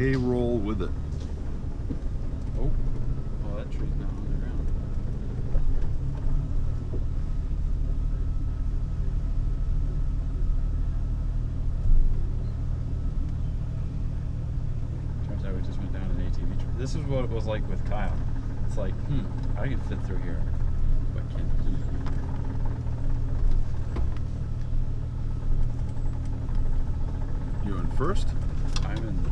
payroll with it. Oh, well, that tree's not on the ground. Turns out we just went down an ATV tree. This is what it was like with Kyle. It's like, I can fit through here, but can't he? You in first? I'm in first.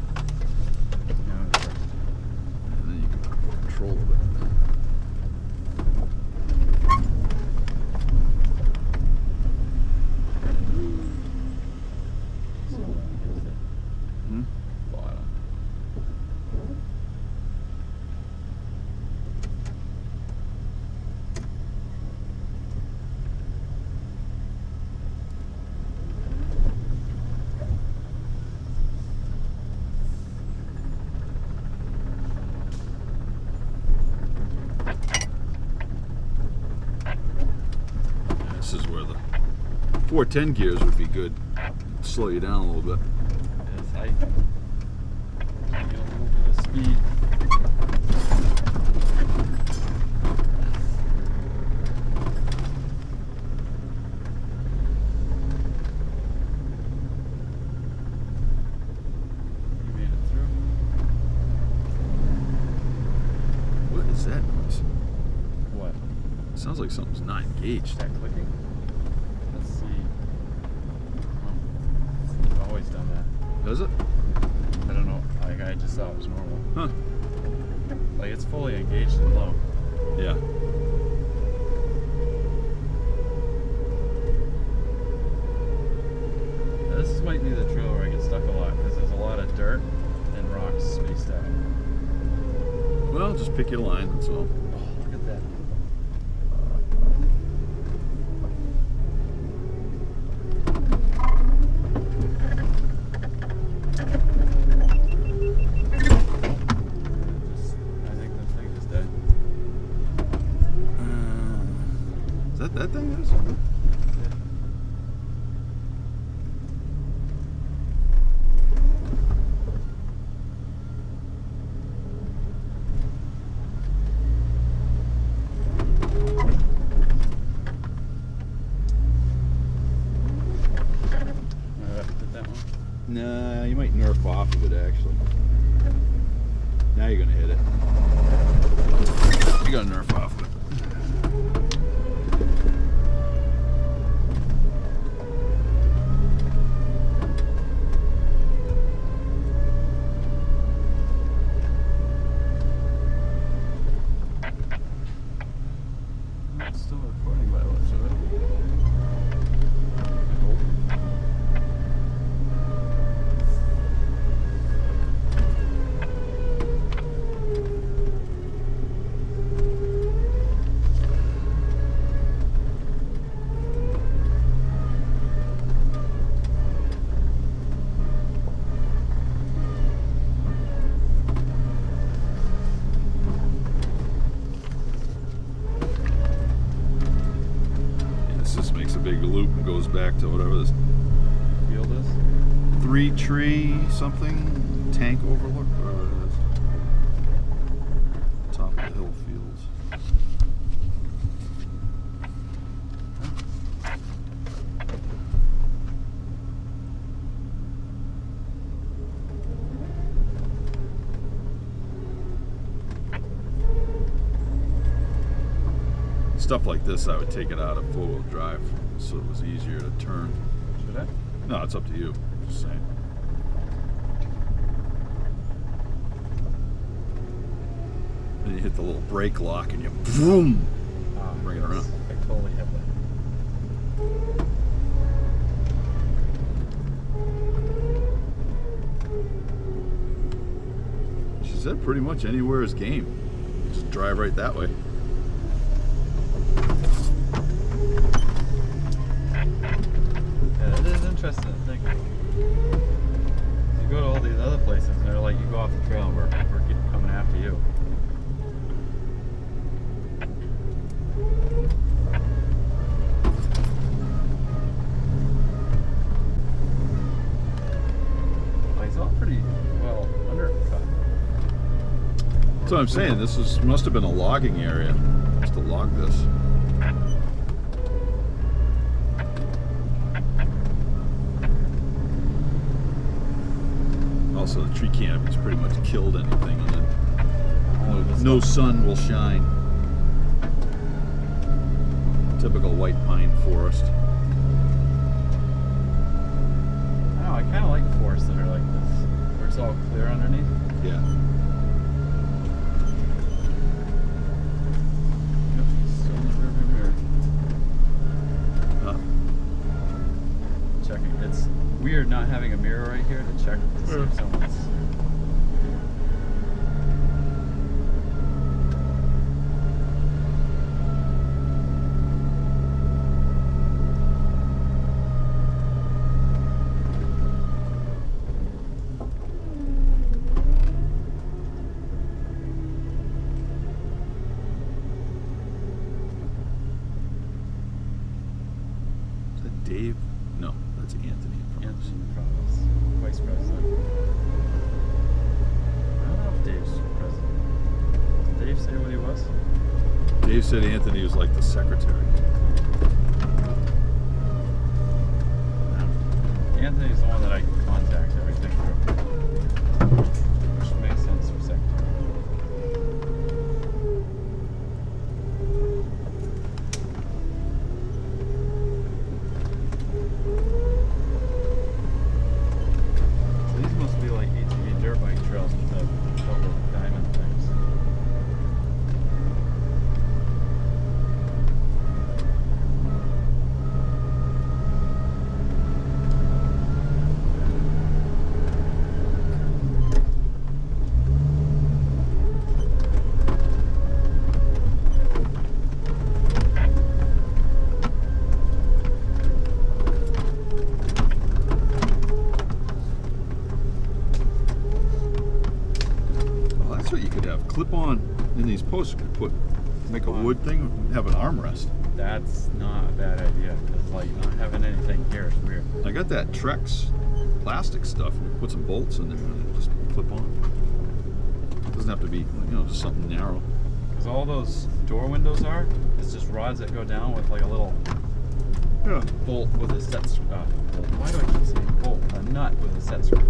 And then you can have control of it. Bottom. This is where the 410 gears would be good. Slow you down a little bit. Yes, I get a little bit of speed. You made it through. What is that noise? What? Sounds like something's not engaged. Is that clicking? Let's see. Oh, it's always done that. Does it? I don't know. Like, I just thought it was normal. Huh. Like, it's fully engaged and low. Yeah. Now, this might be the trail where I get stuck a lot because there's a lot of dirt and rocks spaced out. Well, just pick your line, that's all. Oh, look at that. I think that thing is dead. Is that thing? Is? Did that one? Nah, you might nerf off of it actually. Now you're gonna hit it. You gotta nerf off of it. It's still recording by the looks of it. I hope. This just makes a big loop and goes back to whatever this Field is? 3 tree something tank overlook, whatever it is. Top of the hill fields. Stuff like this, I would take it out of 4-wheel drive so it was easier to turn. Should I? No, it's up to you. Just saying. Then you hit the little brake lock and you boom, bring it around. I totally have that. She said pretty much anywhere is game. You just drive right that way. Yeah, it is interesting to think. You go to all these other places and they're like, you go off the trail and we're coming after you. Like, it's all pretty well under That's what I'm saying. Must have been a logging area. Must have logged this. Also, the tree canopy's pretty much killed anything on it. No sun will shine. Typical white pine forest. I don't know, I kind of like forests that are like this, where it's all clear underneath. Yeah. Yep, still in the rearview mirror. Checking. It's weird not having a mirror right here to check to see if someone's. Dave? No, that's Anthony in front of us. Anthony in front of us, Vice President. I don't know if Dave's president. Did Dave say what he was? Dave said Anthony was like the secretary. Anthony's the one that I contact everything through. Which makes sense for secretary. These must be like ATV dirt bike trails with the double diamond things. Well, that's what you could have. Clip on in these posts. You could make a wood thing and have an armrest. That's not a bad idea, because like not having anything here is weird. I got that Trex plastic stuff. You put some bolts in there and it just clip on. It doesn't have to be, just something narrow. Because all those door windows are, it's just rods that go down with like a little bolt with a set bolt. Why do I keep saying bolt? A nut with a set screw.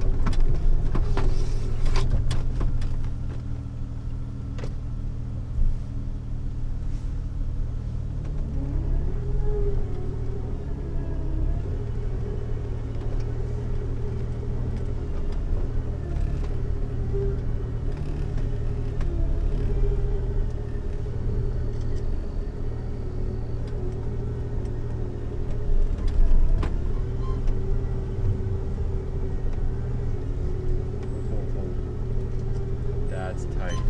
That's tight.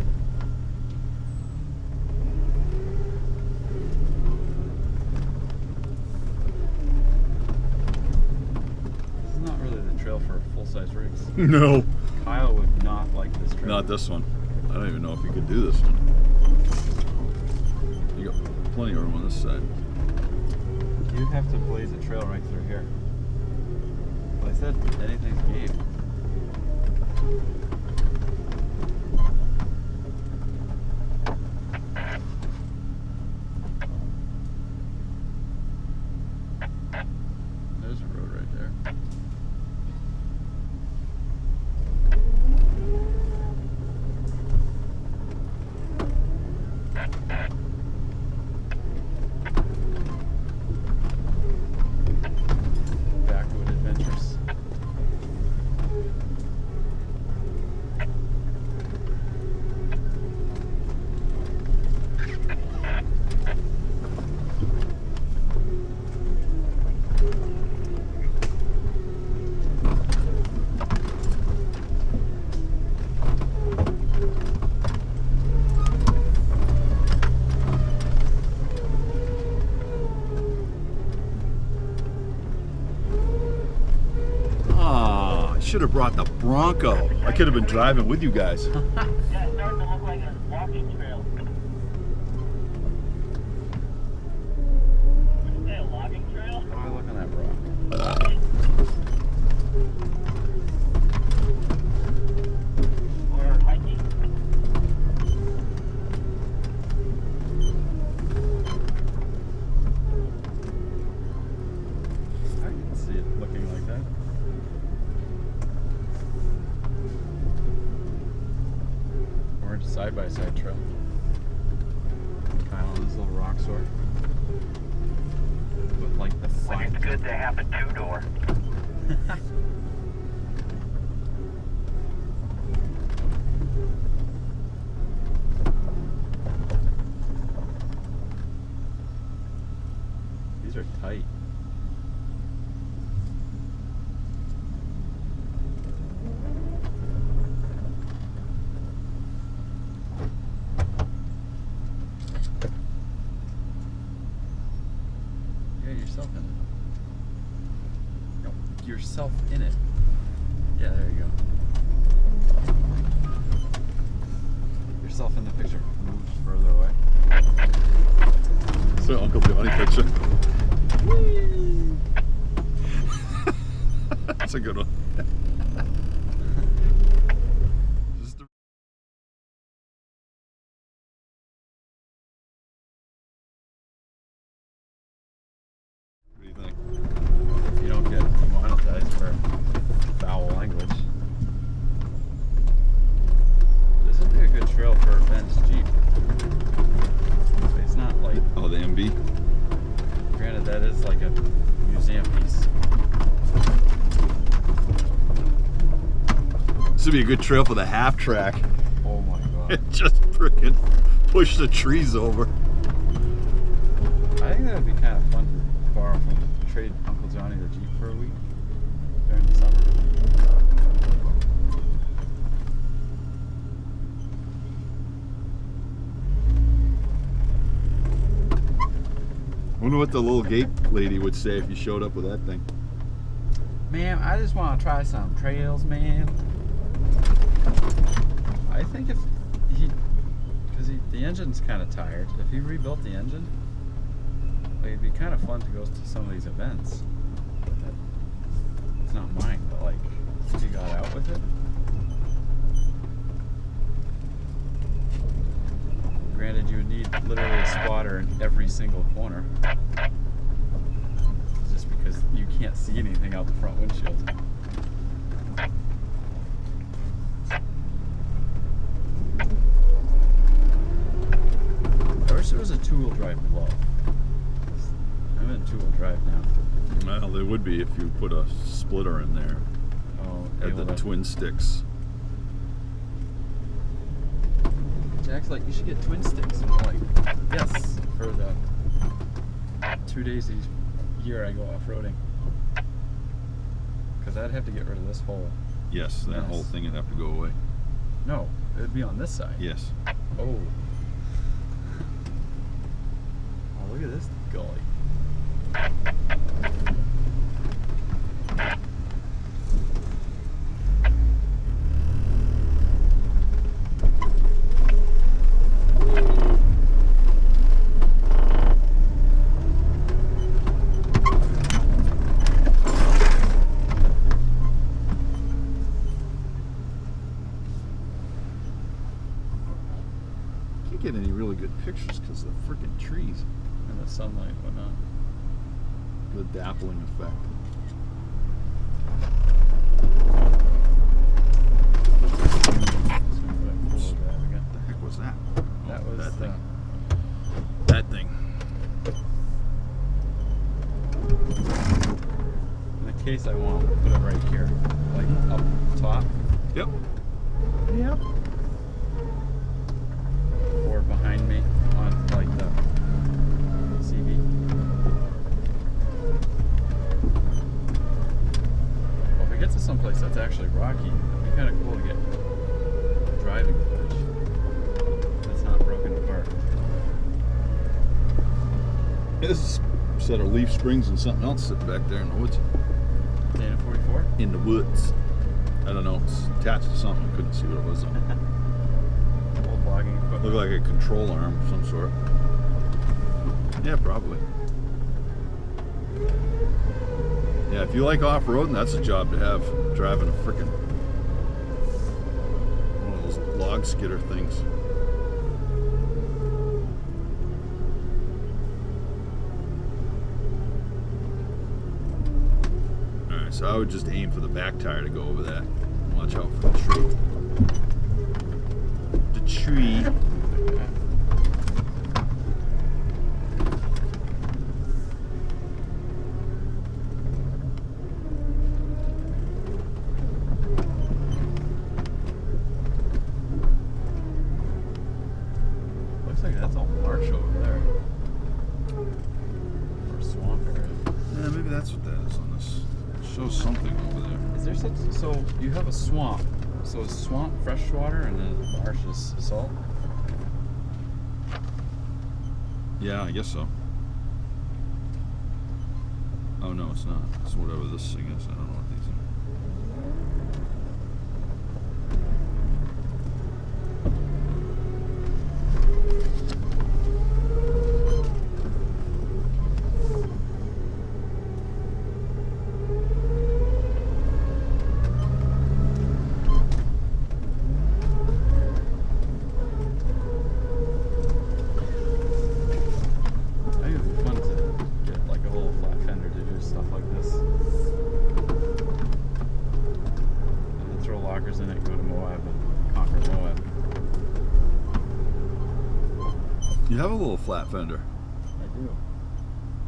This is not really the trail for full-size rigs. No. Kyle would not like this trail. Not this one. I don't even know if you could do this one. You got plenty of room on this side. You'd have to blaze a trail right through here. Well, I said anything's game. There's a road right there. Backwood Adventures. Should have brought the Bronco. I could have been driving with you guys. Yeah, it's starting to look like a walking trail. Would you say a logging trail? How do I look on that rock? Or hiking? side-by-side trail. Kind of on this little rock sort. With like the When fine. it's good to have a two-door. These are tight. Yeah, yourself in it. No, yourself in it. Yeah, there you go. Yourself in the picture. Move further away. So Uncle Johnny picture. That's a good one. Just a- What do you think? If you don't get demonetized for foul language. This would be a good trail for Ben's Jeep. It's not like, Oh, the MB. granted that is like a museum piece. This would be a good trail for the half track. Oh my god. Just frickin' push the trees over. I think that would be kind of fun to borrow from, trade Uncle Johnny the Jeep for a week during the summer. Wonder what the little gate lady would say if you showed up with that thing. Ma'am, I just want to try some trails, man. I think if he, because the engine's kind of tired, if he rebuilt the engine, like, it'd be kind of fun to go to some of these events. It's not mine, but like, if he got out with it. Granted, you would need literally a spotter in every single corner. Just because you can't see anything out the front windshield. I wish there was a two-wheel drive below. I'm in two-wheel drive now. Well, there would be if you put a splitter in there. Oh, Had the twin sticks. Jack's like, you should get twin sticks. And I'm like, yes, for the 2 days a year I go off-roading. Because I'd have to get rid of this whole. Yes, that Yes. whole thing would have to go away. No, it would be on this side. Yes. Oh. Oh, look at this gully. Can't get any really good pictures because of the freaking trees. And the sunlight and whatnot. The dappling effect. What the heck was that? That Oh, was that thing. That thing. in the case I want to put it right here, like up top Yep. Yep. or behind me on like the CV. Well, if we get to someplace that's actually rocky, it'd be kind of cool to get driving footage that's not broken apart. This is a set of leaf springs and something else sitting back there in the woods. Dana 44? In the woods. I don't know. It's attached to something. I couldn't see what it was. Old logging equipment. Looked like a control arm of some sort. Yeah, probably. Yeah, if you like off-roading, that's a job to have. Driving a frickin' one of those log skidder things. Alright, so I would just aim for the back tire to go over that. Watch out for the tree. The tree. Looks like that's all marsh over there. Or swamp area. Yeah, maybe that's what that is on this. It shows something over there. Is there such? So you have a swamp. So is swamp fresh water and then marsh is salt? Yeah, I guess so. Oh no, it's not. It's whatever this thing is. I don't know what these are. In it, go to Moab and conquer Moab. You have a little flat fender. I do.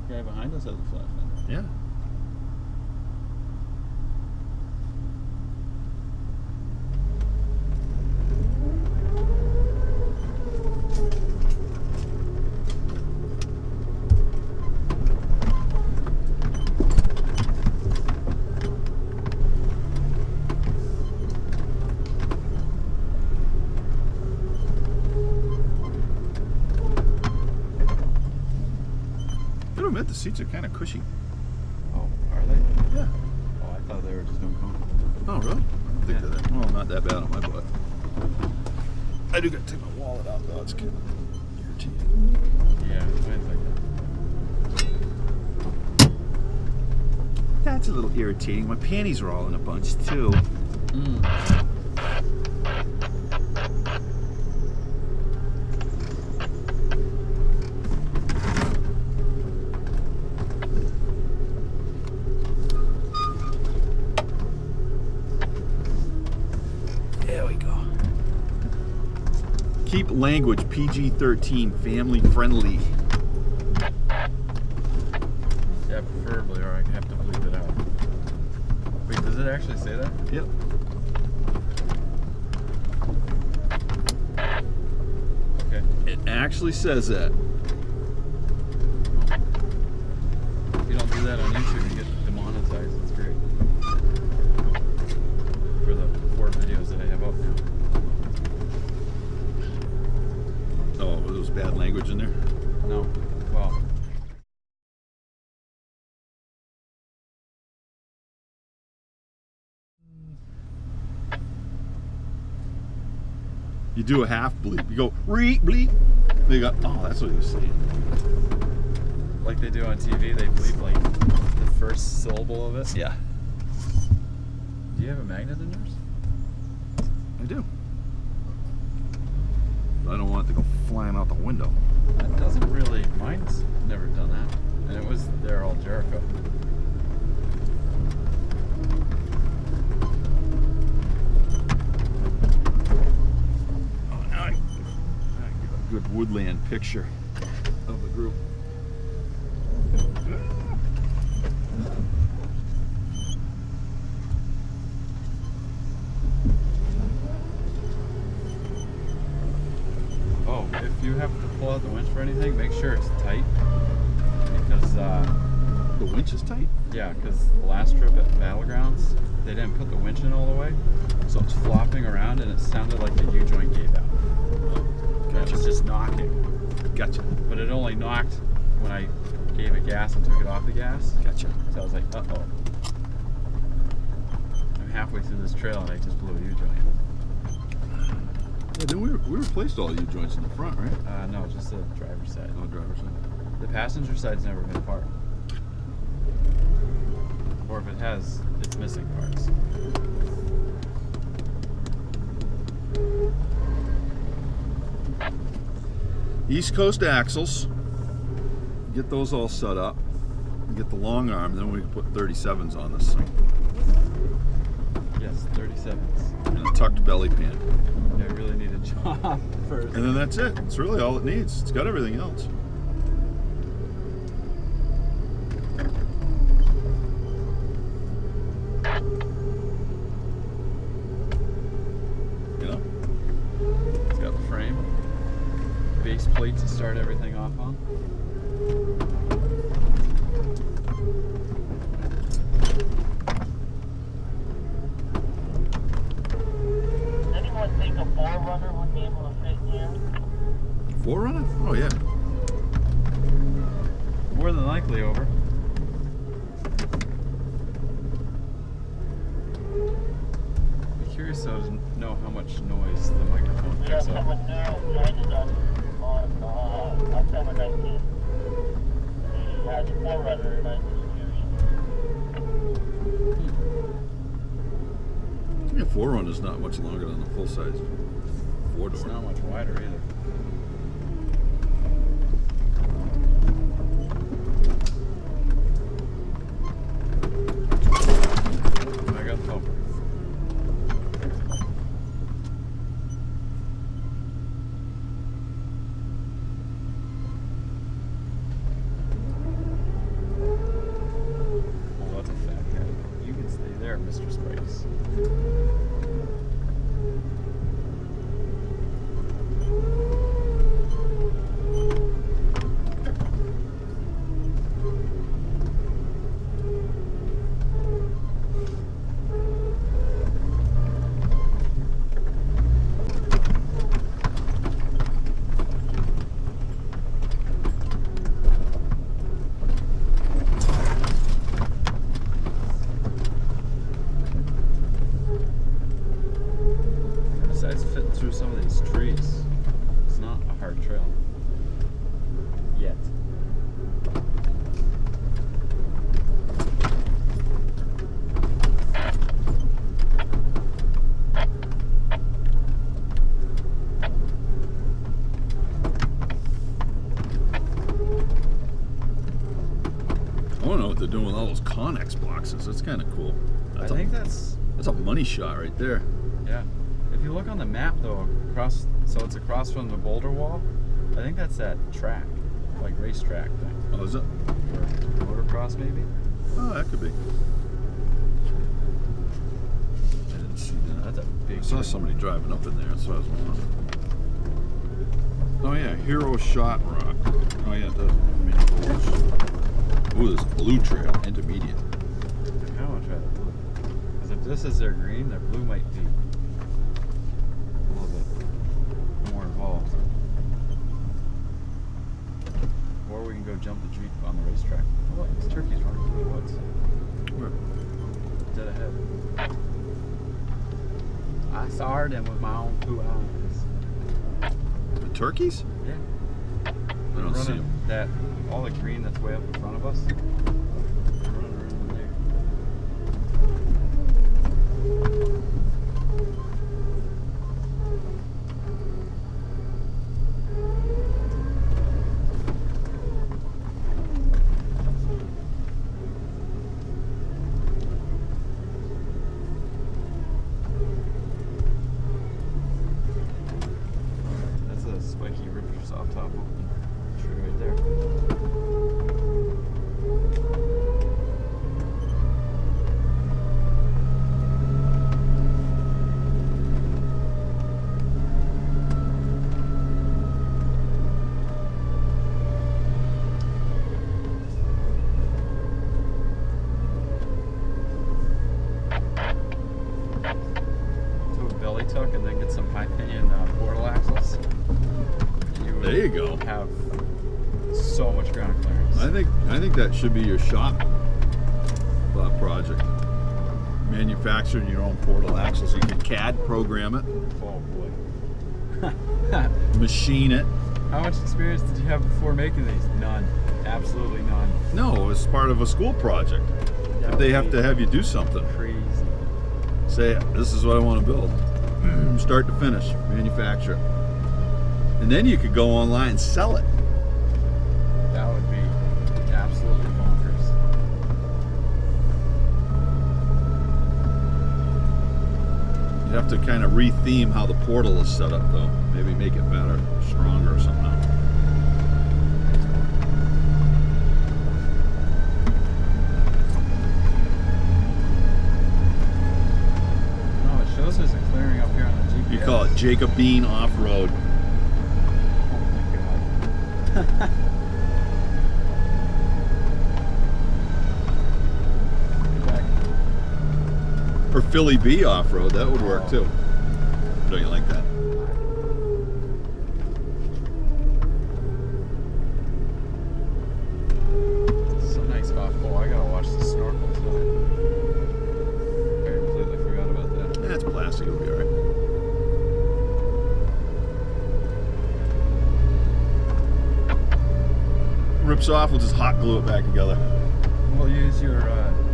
The guy behind us has a flat fender. Yeah. The seats are kind of cushy. Oh, are they? Yeah. Oh, I thought they were just doing comfortable. Oh, really? I don't think they're that. Well, not that bad on my butt. I do got to take my wallet out, though. It's kind of irritating. Yeah, mine's like that. That's a little irritating. My panties are all in a bunch, too. Keep language PG-13, family friendly. Yeah, preferably, or I have to bleep it out. Wait, does it actually say that? Yep. Okay. It actually says that. If you don't do that on YouTube, you get demonetized. It's great. For the 4 videos that I have up now. Oh, was those bad language in there? No. Well. You do a half bleep. You go bleep. They go, oh, that's what he was saying. Like they do on TV, they bleep like the first syllable of it. Yeah. Do you have a magnet in yours? I do. I don't want it to go flying out the window. That doesn't really. Mine's never done that, and it was there all Jericho. Oh, now I give a good woodland picture of the group. Oh, if you have to pull out the winch for anything, make sure it's tight. Because, the winch is tight? yeah, because the last trip at Battlegrounds, they didn't put the winch in all the way. So it's flopping around and it sounded like the U-joint gave out. And it was just knocking. Gotcha. But it only knocked when I gave it gas and took it off the gas. Gotcha. So I was like, uh-oh. I'm halfway through this trail and I just blew a U-joint. Yeah, then we replaced all the U-joints in the front, right? No, just the driver's side. Oh, driver's side. The passenger side's never been apart. Or if it has, it's missing parts. East Coast axles. Get those all set up. Get the long arm, then we can put 37s on this thing. Yes, 37s. and a tucked belly pan. I really need a job first. And then that's it. It's really all it needs. It's got everything else. You know? It's got the frame, base plate to start everything off on. Does anyone think a 4Runner would be able to fit here? 4Runner? Oh yeah. More than likely over. Be curious though to know how much noise the microphone We have picks up. someone new joining us on October 19th. He has a 4Runner in my distribution. Yeah, 4Runner's not much longer than a full-size four-door. It's not much wider either. I got the bumper. Oh, that's a fat cat. You can stay there, Mr. Spikes. Besides fitting through some of these trees, it's not a hard trail. Yet. I want to know what they're doing with all those Connex boxes. That's kind of cool. I think that's, That's a money shot right there. yeah. If you look on the map though, across, so it's across from the boulder wall, I think that's that track, like racetrack thing. Oh, is it? Or motocross maybe? Oh, that could be. I didn't see that. That's a big I saw tree. somebody driving up in there. That's what I was wondering. Oh yeah, Hero Shot Rock. Oh yeah, it does. Ooh, there's blue trail, intermediate. I kind of want to try the blue. Because if this is their green, their blue might be a little bit more involved. Or we can go jump the Jeep on the racetrack. Oh look, there's turkeys running through the woods. Where? Dead ahead. I saw them with my own 2 eyes. The turkeys? Yeah. I don't see them. That, all the green that's way up in front of us. They're running around in there. That's a spiky ripper soft top open tree right there. To a belly tuck and then get some high pinion portal axles. There you go. Have so much ground clearance. I think that should be your shop project. Manufacturing your own portal axles. You can CAD program it, Oh boy. machine it. How much experience did you have before making these? None. Absolutely none. No, it's part of a school project. That If they would have be to have you do something, crazy. say, this is what I want to build. Start to finish, manufacture it. And then you could go online and sell it. That would be absolutely bonkers. kind of re-theme how the portal is set up, though. Maybe make it better, stronger somehow. No, it shows there's a clearing up here on the GPS. You call it Jacob Bean Off-Road. Oh my god. Get back. Or Philly B Off-Road, that would work too. Don't you like that? So nice off. Oh, I gotta watch the snorkel tonight. I completely forgot about that. That's plastic, it'll be alright. Rips off, we'll just hot glue it back together. We'll use your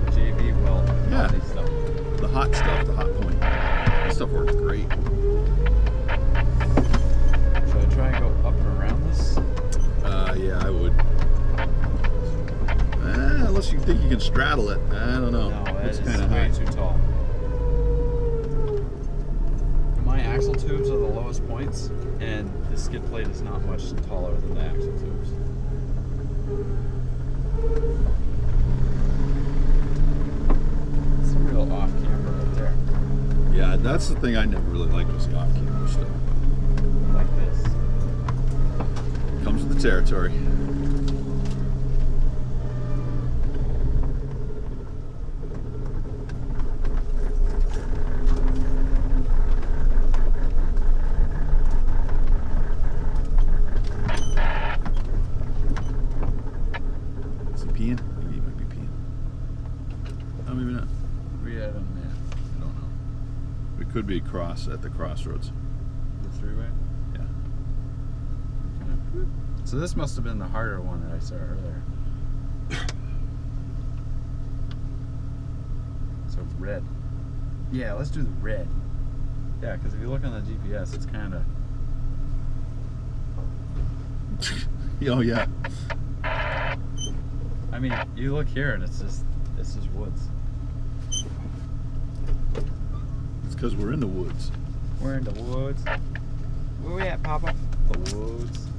JV weld. Yeah. All these stuff. The hot stuff, the hot point. That stuff works great. Should I try and go up and around this? Yeah, I would. Unless you think you can straddle it. I don't know. No, that It's is kind of way high. too tall. My axle tubes are the lowest points, and the skid plate is not much taller than the axle tubes. It's a real off camber right there. Yeah, that's the thing I never really liked was the off-camber stuff. Like this. Comes with the territory. Is he peeing? Maybe he might be peeing. Oh, maybe not. We had them, yeah. I don't know. It could be cross at the crossroads. The three-way. Yeah. Okay. So this must have been the harder one that I saw earlier. So it's red. Yeah, let's do the red. Yeah, because if you look on the GPS, it's kind of. Oh yeah. I mean, you look here and it's just woods. It's because we're in the woods. We're in the woods. Where we at, Papa? The woods.